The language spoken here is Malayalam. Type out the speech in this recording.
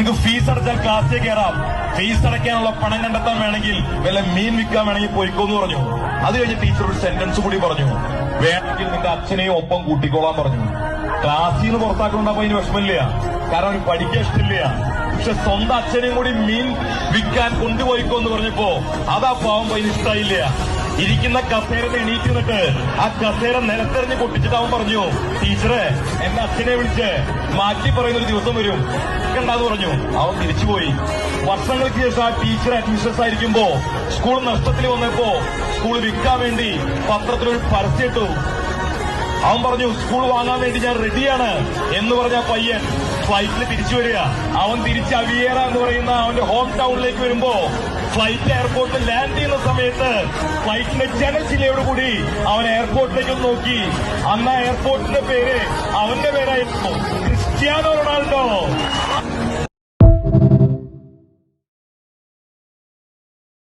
നിനക്ക് ഫീസ് അടച്ചാൽ ക്ലാസ്സിൽ കയറാം, ഫീസ് അടയ്ക്കാനുള്ള പണം കണ്ടെത്താൻ വേണമെങ്കിൽ വല്ല മീൻ വിൽക്കാൻ വേണമെങ്കിൽ പോയിക്കോന്ന് പറഞ്ഞു. അത് കഴിഞ്ഞ് ടീച്ചർ ഒരു സെന്റൻസ് കൂടി പറഞ്ഞു, വേണമെങ്കിൽ നിന്റെ അച്ഛനെയും ഒപ്പം കൂട്ടിക്കോളാൻ പറഞ്ഞു. ക്ലാസ്സിൽ നിന്ന് പുറത്താക്കണുണ്ടാകുമ്പോ അതിന് വിഷമില്ല, കാരണം അവന് പഠിക്കാൻ ഇഷ്ടമില്ല. പക്ഷെ സ്വന്തം അച്ഛനെയും കൂടി മീൻ വിൽക്കാൻ കൊണ്ടുപോയിക്കോന്ന് പറഞ്ഞപ്പോ അതാ പാവം അതിന് ഇഷ്ടായില്ല. ഇരിക്കുന്ന കസേര എണീറ്റ് നിന്നിട്ട് ആ കസേര നിലത്തെറിഞ്ഞ് പൊട്ടിച്ചിട്ട് അവൻ പറഞ്ഞു, ടീച്ചറെ എന്റെ അച്ഛനെ വിളിച്ച് മാറ്റി പറയുന്നൊരു ദിവസം വരും കണ്ടാന്ന് പറഞ്ഞു. അവൻ തിരിച്ചുപോയി. വർഷങ്ങൾക്ക് ശേഷം ആ ടീച്ചർ അഡ്മിഷൻസ് ആയിരിക്കുമ്പോ സ്കൂൾ നഷ്ടത്തിൽ വന്നപ്പോ സ്കൂൾ വിൽക്കാൻ വേണ്ടി പത്രത്തിലൊരു പരസ്യം ഇട്ടു. അവൻ പറഞ്ഞു, സ്കൂൾ വാങ്ങാൻ വേണ്ടി ഞാൻ റെഡിയാണ് എന്ന് പറഞ്ഞ പയ്യൻ ഫ്ലൈറ്റിൽ തിരിച്ചു വരിക. അവൻ തിരിച്ച് അവിയേറ എന്ന് പറയുന്ന അവന്റെ ഹോം ടൗണിലേക്ക് വരുമ്പോ ഫ്ലൈറ്റ് എയർപോർട്ടിൽ ലാൻഡ് ചെയ്യുന്ന സമയത്ത് ഫ്ലൈറ്റിന്റെ ജനശിലയോടുകൂടി അവൻ എയർപോർട്ടിലേക്ക് നോക്കി. അന്ന് ആ എയർപോർട്ടിന്റെ പേര് അവന്റെ പേരായിരുന്നു, ക്രിസ്ത്യാനോ റൊണാൾഡോ.